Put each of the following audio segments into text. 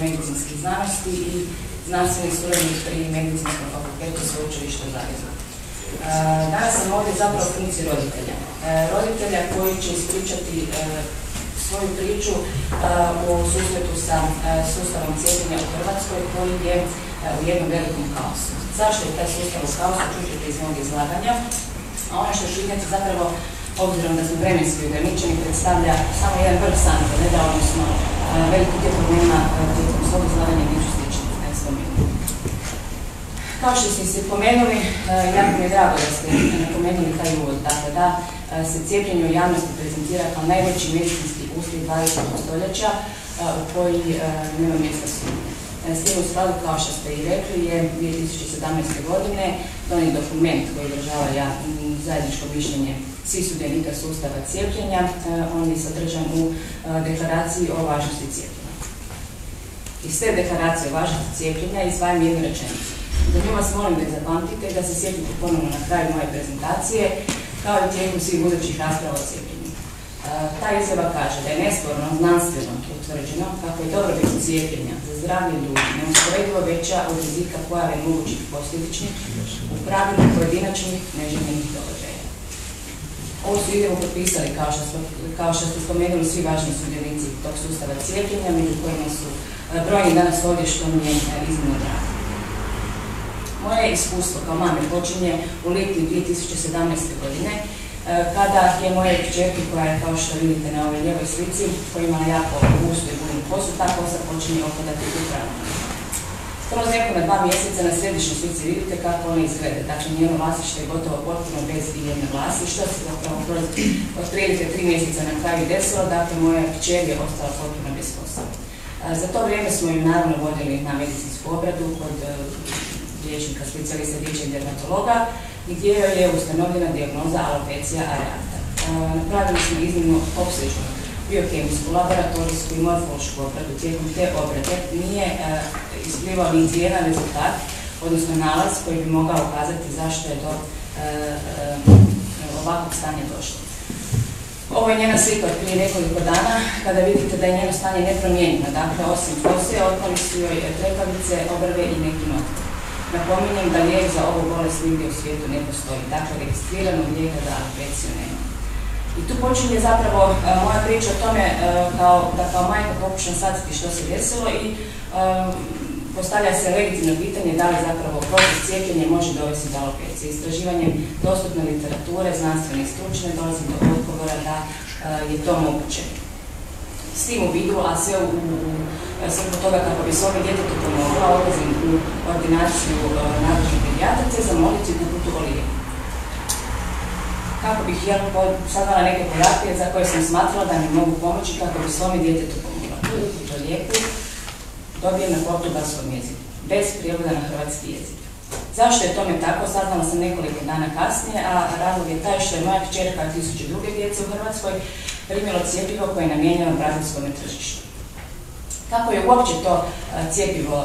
medicinskih znanosti i znanstveni suradnik pri Medicinskom fakultetu Sveučilišta u Zagrebu. Danas sam ovdje zapravo u funkciji roditelja. Roditelja koji će ispričati svoju priču o susretu sa sustavom cijepljenja u Hrvatskoj koji je u jednom velikom kaosu. Zašto je taj sustav u kaosu, čućete iz mojeg izlaganja, a ono što ću iznijeti zapravo, obzirom da smo vremenski ograničeni, predstavlja samo jedan vrh sante, ne da odnosno veliki dio problema tijekom svog izlaganja neću stići spomenuti. Kao što ste se pomenuli, jako mi je drago da ste napomenuli taj uvod, dakle da se cijepljenje u javnosti prezentira kao najveći medicinski uspjeh 20. stoljeća u koji nema mjesta sumnje. S tim u skladu, kao što ste i rekli, je 2017. godine donijet dokument koji održava zajedničko mišljenje svih sudionika sustava cijepljenja. On je sadržan u deklaraciji o važnosti cijepljenja. Iz te deklaracije o važnosti cijepljenja izdvajam jednu rečenicu. Za nju vas molim da zapamtite i da se sjetite ponovno na kraju moje prezentacije, kao i tijekom svih budućih rasprava o cijepljenju. Ta izjava kaže da je nesporno znanstveno utvrđeno kako je dobrobit cijepljenja za zdravlje ljudi neusporedivo veća od rizika pojave mogućih posljedičnih, u pravilu pojedinačnih neželjenih događaja. Ovo su izjavu potpisali, kao što ste spomenuli, svi važni sudionici tog sustava cijepljenja, među kojima su brojni danas ovdje, što mi je iznimno drago. Moje iskustvo kao mame počinje u lipnju 2017. godine, kada je moja kćerka, koja je, kao što vidite na ovoj lijevoj slici, koja ima jako gustu i budnu kosu, ta kosa počinje opadati upravo. Skoro neko na 2 mjeseca na središnjoj slici vidite kako ona izgleda. Dakle, njeno vlasište je gotovo potpuno bez ijedne vlasi, što se zapravo kroz otprilike 3 mjeseca na kraju desilo, dakle moja kćer je ostala potpuno bez kosa. Za to vrijeme smo ju naravno vodili na medicinsku obradu kod liječnika, specijalista dječjeg dermatologa, gdje joj je ustanovljena dijagnoza alopecia areata. Napravili smo iznimno opsežnu biokemijsku, laboratorijsku i morfološku obradu. Tijekom te obrade nije isplivao niti jedan rezultat, odnosno nalaz koji bi mogao ukazati zašto je do ovakvog stanja došlo. Ovo je njena slika od prije nekoliko dana, kada vidite da je njeno stanje nepromijenjeno. Dakle, osim kose, otpali su joj trekavice, obrve i neki nokti. Napominjem da lijek za ovu bolest nigdje u svijetu ne postoji, dakle registriranog lijeka za alopeciju nema. I tu počinje zapravo moja priča o tome da kao majka pokušam shvatiti što se desilo i postavlja se legitimno pitanje da li zapravo proces cijepljenja može dovesti do alopecije. Istraživanjem dostupne literature, znanstvene i stručne, dolazim do odgovora da je to moguće. S tim u vidu, a sve u svrhu toga kako bi se ove djetetu pomogla, odlazim u ordinaciju nadležnih pedijatrice zamoliti uputu o lijeku. Kako bih sadala neke podatke za koje sam smatrala da mi mogu pomoći kako bi svome djetetu pomogla. Tu uputu o lijeku dobijem na portugalskom jeziku, bez prijevoda na hrvatski jezik. Zašto je tome tako, saznala sam nekoliko dana kasnije, a razlog je taj što je moja kćerka i 1000 druge djece u Hrvatskoj primilo cjepivo koje je namijenjeno brazilskom tržištu. Kako je uopće to cjepivo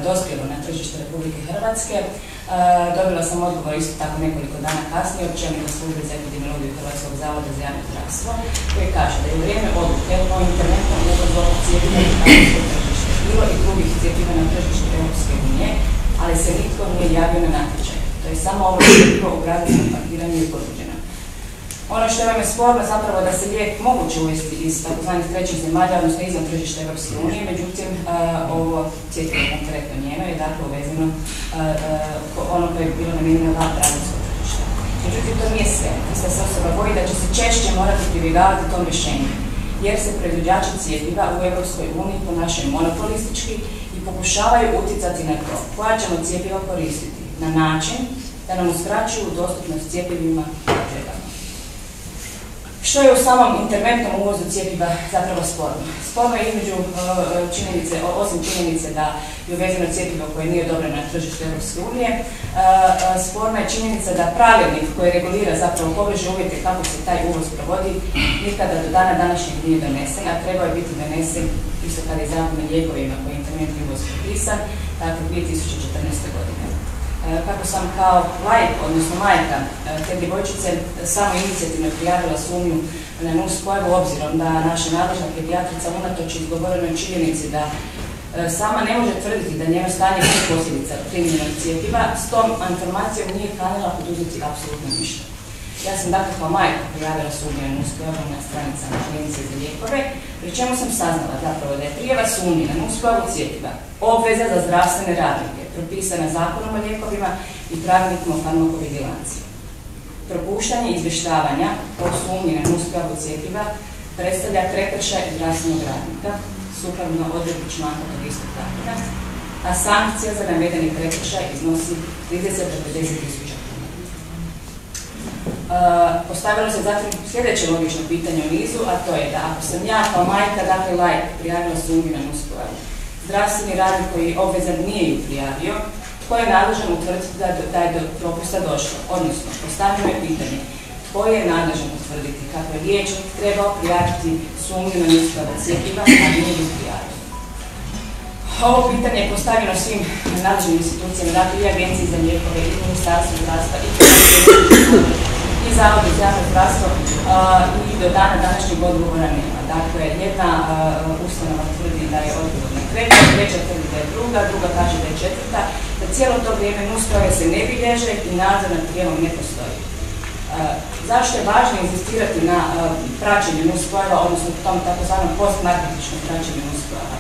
dospjelo na tržište Republike Hrvatske, dobila sam odgovor isto tako nekoliko dana kasnije od čelnika službe za epidemiologiju Hrvatskog zavoda za javno zdravstvo, koji kaže da je u vrijeme odluke o interventnom uvozu ovog cjepiva na hrvatsko tržište bilo i drugih cjepiva na tržište Europske unije, ali se nitko nije javio na natječaj. To je samo ovo cjepivo u brazilskom pakiranju i ponuđeno. Ono što vam je sporno zapravo da se lijek moguće uvesti iz tzv. trećih zemalja, odnosno izvan tržišta Europske unije, međutim ovo cjepivo konkretno njeno je dakle uvezeno ono koje je bilo namijenjeno na brazilsko tržište. Međutim, to nije sve. Ista se osoba boji da će se češće morati pribjegavati tom rješenju, jer se proizvođači cjepiva u Europskoj uniji ponašaju monopolistički i pokušavaju utjecati na to koja ćemo cjepiva koristiti na način da nam uskraćuju dostupnost cjepivima koje trebamo. Što je u samom interventnom uvozu cjepiva zapravo sporno? Sporno je između osim činjenice da je uvezeno cjepivo koje nije odobreno na tržištu Europske unije, sporna je činjenica da pravilnik koji regulira zapravo pobliže uvjete kako se taj uvoz provodi nikada do dana današnjeg nije donesen, a trebao je biti donesen isto kada je zakon o lijekovima koji je interventni uvoz propisan, dakle 2014. godine. Kako sam kao laik, odnosno majka te djevojčice samo inicijativno prijavila sumnju na nuspojavu, obzirom da naša nadležna pedijatrica unatoč izgovorenoj činjenici da sama ne može tvrditi da njeno stanje nije posljedica primjenog cjepiva, s tom informacijom nije kanila poduzeti apsolutno ništa. Ja sam dakle kao majka prijavila sumnju na nuspojavu na stranicama Agencije za lijekove, pri čemu sam saznala zapravo da je prijava sumnje na nuspojavu cjepiva obveza za zdravstvene radnike, propisana Zakonom o lijekovima i Pravilnikom o farmakovigilanciji. Propuštanje izvještavanja o sumnji na nuspojavu cjepiva predstavlja prekršaj zdravstvenog radnika, sukladno odredbi članka tog istog zakona, a sankcija za navedeni prekršaj iznosi 30 do 50.000 kuna. Postavilo se zatim sljedeće logično pitanje u nizu, a to je da ako sam ja kao majka, dakle laik, prijavila sumnju na nuspojavu, zdravstveni radnik koji je obvezan nije ju prijavio, tko je nadležan utvrditi da je do propusta došlo? Odnosno, postavljeno je pitanje tko je nadležan utvrditi kako je liječnik trebao prijaviti sumnju na nuspojavu cjepiva, a nije ju prijavio. Ovo pitanje je postavljeno svim nadležnim institucijama, dakle i Agenciji za lijekove, i Ministarstvu zdravstva, i Zavodu za javno zdravstvo, i do dana današnjeg odgovora nema. Dakle, jedna ustanova tvrdi da je odgovorna treća tvrdi da je druga kaže da je četvrta, da cijelo to vrijeme nuspojave se ne bilježe i nadzor nad prijavom ne postoji. Zašto je važno insistirati na praćenju nuspojava, odnosno tom takozvanom postmarketičnom praćenju nuspojava?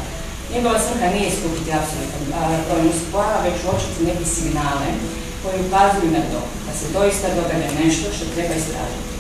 Njegova svrha nije iskupiti apsolutno broj nuspojava, već uočiti neke signale koji ukazuju na to da se doista događa nešto što treba istražiti.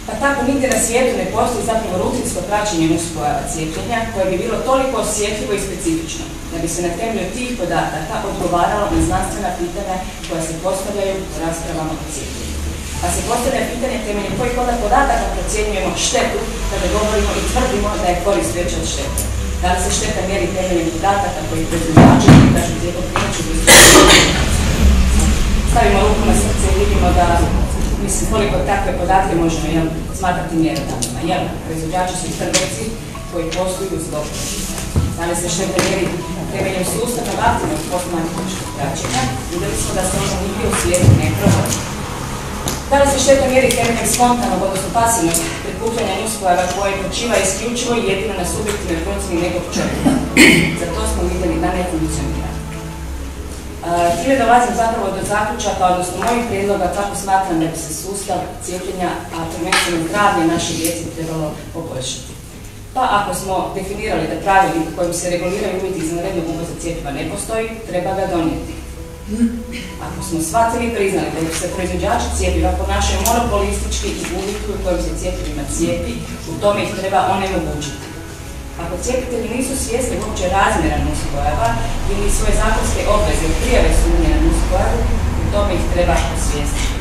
Pa tako nigdje na svijetu ne postoji zapravo rutinsko praćenje nuspojava cijepljenja koje bi bilo toliko osjetljivo i specifično da bi se na temelju tih podataka odgovaralo na znanstvena pitanja koja se postavljaju u raspravama o cijepljenju. Pa se postavlja pitanje temeljem kojih onda podataka procjenjujemo štetu kada govorimo i tvrdimo da je korist veća od štete. Da li se šteta mjeri temeljem podataka koji proizvođači i kažu tijekom prijeću stavimo ruku na srce i vidimo da, mislim, koliko takve podatke možemo smatrati mjerodavnima. Jel, proizvođači su trgovci koji posluju zbog tržišta. Da li se šteta mjeri temeljem sustavnog aktivnog postmarketičkog praćenja? Vidjeli smo da se ono nigdje u svijetu ne provodi. Da li se šteta mjeri temeljem spontanog, odnosno pasivnog prikupljanja nuspojava koje počiva isključivo i jedino na subjektivnoj procjeni nekog čovjeka? Za to smo vidjeli da ne funkcionira. Time dolazim zapravo do zaključaka, odnosno mojih prijedloga kako smatram da bi se sustav cijepljenja, a prvenstveno zdravlje naše djece trebalo poboljšati. Pa ako smo definirali da pravilnik kojim se reguliraju uvjeti izvanrednog uvoza cjepiva ne postoji, treba ga donijeti. Ako smo shvatili i priznali da se proizvođači cjepiva ponašaju monopolistički i uvjetuju kojim se cjepivima cijepi, u tome ih treba onemogućiti. Ako cijepitelji nisu svjesni uopće razmjera nuspojava ili svoje zakonske obveze prijave sumnje na nuspojavu, u tome ih treba osvijestiti.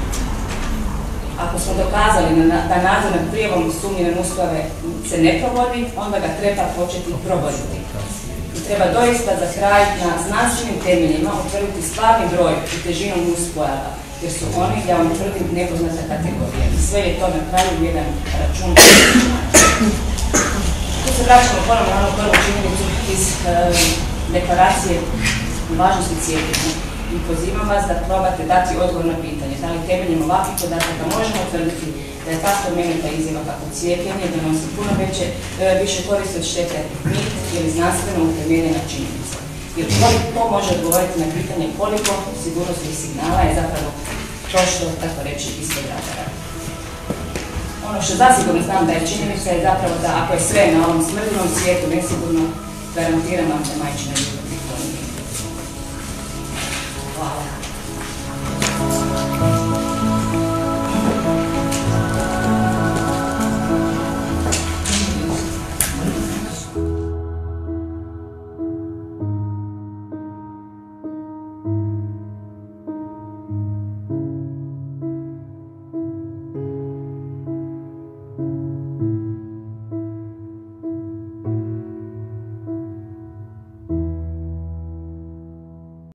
Ako smo dokazali da nadzor nad prijavom sumnje na nuspojave se ne provodi, onda ga treba početi provoditi. I treba doista za kraj na znanstvenim temeljima utvrditi stvarni broj i težinu nuspojava, jer su oni, ja vam tvrdim, nepoznata kategorija. I sve je to na kraju jedan račun. Tu se vraćamo ponovno na onu prvu činjenicu iz deklaracije važnosti cijepljenja i pozivam vas da probate dati odgovor na pitanje da li temeljem ovakvih podataka možemo utvrditi da je ta spomenuta izjava kako cijepljenje donosi puno više koristi od štete mit ili znanstveno utemeljena činjenica. Jer ko može odgovoriti na pitanje koliko sigurnosnih signala je zapravo prošlo, tako reći, ispod radara. Ono što zasigurno znam da je činjenica je zapravo da ako je sve na ovom smrtnom svijetu nesigurno, garantiram vam da majčina ljubav